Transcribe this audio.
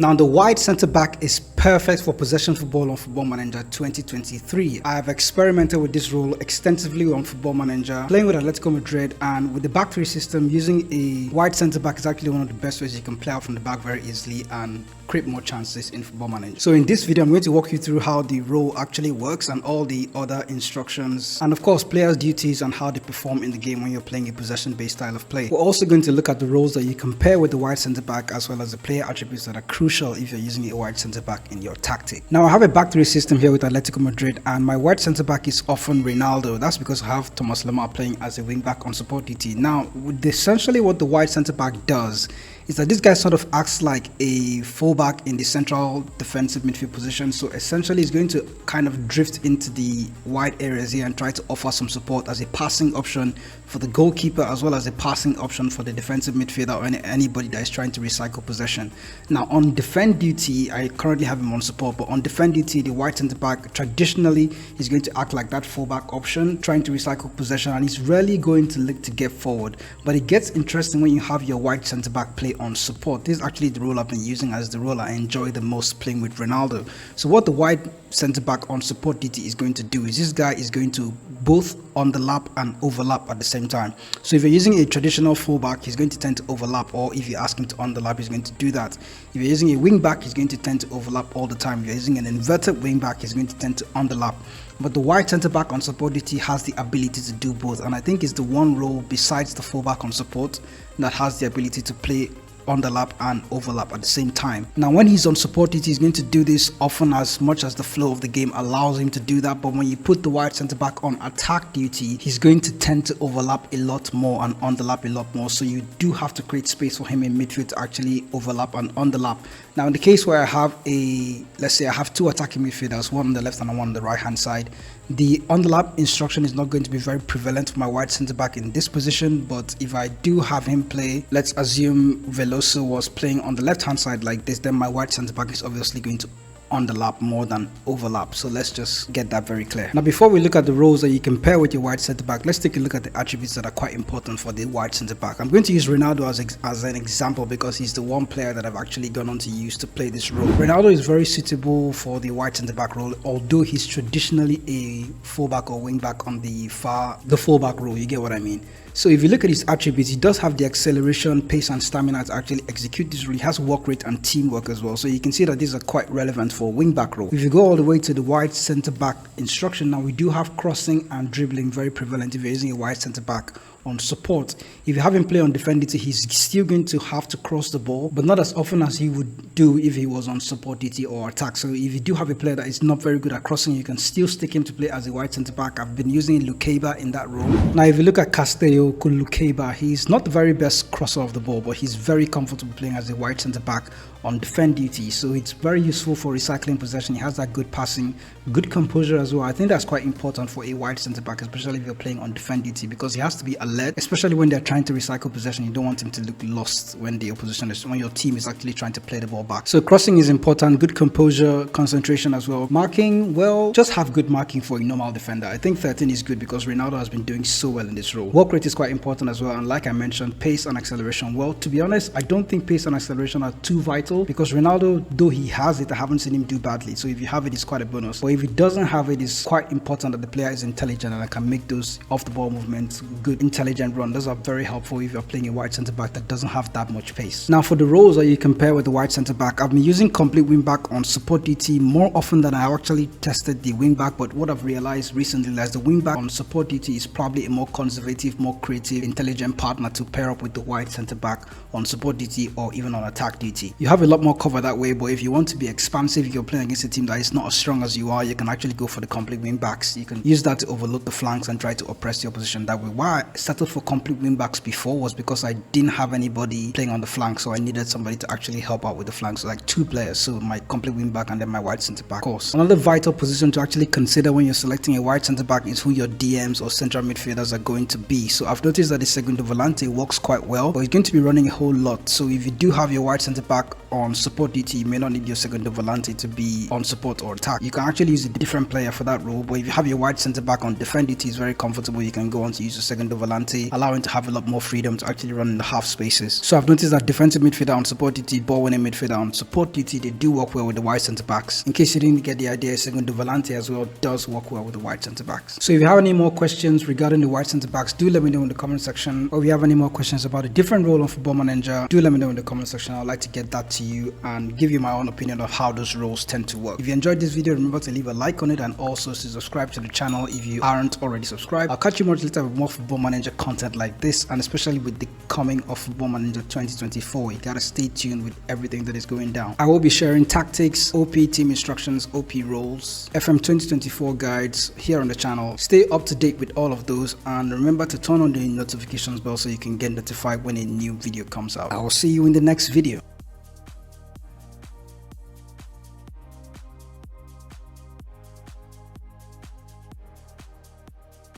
Now, the wide centre back is perfect for possession football on Football Manager 2023. I have experimented with this role extensively on Football Manager, playing with Atletico Madrid, and with the back three system, using a wide centre back is actually one of the best ways you can play out from the back very easily and create more chances in Football Manager. So in this video, I'm going to walk you through how the role actually works and all the other instructions, and of course players' duties and how they perform in the game when you're playing a possession-based style of play. We're also going to look at the roles that you compare with the wide centre back, as well as the player attributes that are crucial if you're using a wide centre back in your tactic. Now, I have a back three system here with Atletico Madrid, and my wide centre back is often Ronaldo. That's because I have Thomas Lemar playing as a wing back on support DT. Now, essentially what the wide centre back does is that this guy sort of acts like a fullback in the central defensive midfield position. So essentially he's going to kind of drift into the wide areas here and try to offer some support as a passing option for the goalkeeper, as well as a passing option for the defensive midfielder or anybody that is trying to recycle possession. Now, on defend duty, I currently have him on support, but on defend duty, the wide centre back traditionally is going to act like that fullback option, trying to recycle possession, and he's rarely going to look to get forward. But it gets interesting when you have your wide centre back play on support. This is actually the role I've been using as the role I enjoy the most playing with Ronaldo. So what the wide centre back on support DT is going to do is this guy is going to both underlap and overlap at the same time. So if you're using a traditional fullback, he's going to tend to overlap, or if you ask him to underlap, he's going to do that. If you're using a wing back, he's going to tend to overlap all the time. If you're using an inverted wing back, he's going to tend to underlap. But the wide centre back on support DT has the ability to do both, and I think it's the one role besides the fullback on support that has the ability to play underlap and overlap at the same time. Now, when he's on support DT, he's going to do this often as much as the flow of the game allows him to do that. But when you put the wide centre back on attack duty, he's going to tend to overlap a lot more and underlap a lot more. So you do have to create space for him in midfield to actually overlap and underlap. Now, in the case where I have let's say I have two attacking midfielders, one on the left and one on the right hand side, the underlap instruction is not going to be very prevalent for my wide centre back in this position. But if I do have him play, let's assume Veloso was playing on the left hand side like this, then my wide centre back is obviously going to underlap more than overlap. So let's just get that very clear. Now, before we look at the roles that you compare with your wide centre back, let's take a look at the attributes that are quite important for the wide centre back. I'm going to use Ronaldo as an example because he's the one player that I've actually gone on to use to play this role. Ronaldo is very suitable for the wide centre back role, although he's traditionally a fullback or wing back on the fullback role. You get what I mean? So if you look at his attributes, he does have the acceleration, pace and stamina to actually execute this role. He has work rate and teamwork as well. So you can see that these are quite relevant for wing back role. If you go all the way to the wide centre back instruction, now we do have crossing and dribbling very prevalent if you're using a wide centre back on support. If you have him play on defend DT, he's still going to have to cross the ball, but not as often as he would do if he was on support DT or attack. So if you do have a player that is not very good at crossing, you can still stick him to play as a wide centre back. I've been using Lukeba in that role. Now, if you look at Castello Lukeba, he's not the very best crosser of the ball, but he's very comfortable playing as a wide centre back on defend duty. So it's very useful for recycling possession. He has that good passing, good composure as well. I think that's quite important for a wide centre back, especially if you're playing on defend duty, because he has to be alert, especially when they're trying to recycle possession. You don't want him to look lost when when your team is actually trying to play the ball back. So crossing is important, good composure, concentration as well. Marking, well, just have good marking for a normal defender. I think 13 is good because Ronaldo has been doing so well in this role. Work rate is quite important as well, and like I mentioned, pace and acceleration. Well, to be honest, I don't think pace and acceleration are too vital, because Ronaldo, though he has it, I haven't seen him do badly. So if you have it, it's quite a bonus. But if he doesn't have it, it's quite important that the player is intelligent and can make those off the ball movements, good intelligent run. Those are very helpful if you're playing a wide centre back that doesn't have that much pace. Now, for the roles that you compare with the wide centre back, I've been using complete wing back on support DT more often than I actually tested the wing back. But what I've realized recently is the wing back on support DT is probably a more conservative, more creative, intelligent partner to pair up with the wide centre back on support DT or even on attack DT. You have a lot more cover that way, but if you want to be expansive, if you're playing against a team that is not as strong as you are, you can actually go for the complete wing backs. You can use that to overload the flanks and try to oppress the opposition that way. Why I settled for complete wing backs before was because I didn't have anybody playing on the flank, so I needed somebody to actually help out with the flanks, so like two players, so my complete wing back and then my wide centre back. Of course, another vital position to actually consider when you're selecting a wide centre back is who your DMs or central midfielders are going to be. So I've noticed that the Segundo Volante works quite well, but he's going to be running a whole lot. So if you do have your wide centre back on support DT, you may not need your Segundo Volante to be on support or attack. You can actually use a different player for that role, but if you have your wide centre back on defend DT, it's very comfortable. You can go on to use your Segundo Volante volante, allowing to have a lot more freedom to actually run in the half spaces. So I've noticed that defensive midfielder on support duty, ball winning midfielder on support duty, they do work well with the wide centre backs. In case you didn't get the idea, Segundo Volante as well does work well with the wide centre backs. So if you have any more questions regarding the wide centre backs, do let me know in the comment section. Or if you have any more questions about a different role on Football Manager, do let me know in the comment section. I'd like to get that to you and give you my own opinion of how those roles tend to work. If you enjoyed this video, remember to leave a like on it and also to subscribe to the channel if you aren't already subscribed. I'll catch you much later with more Football Manager content like this, and especially with the coming of Football Manager 2024. You gotta stay tuned with everything that is going down. I will be sharing tactics, OP team instructions, OP roles, FM 2024 guides here on the channel. Stay up to date with all of those, and remember to turn on the notifications bell so you can get notified when a new video comes out. I will see you in the next video.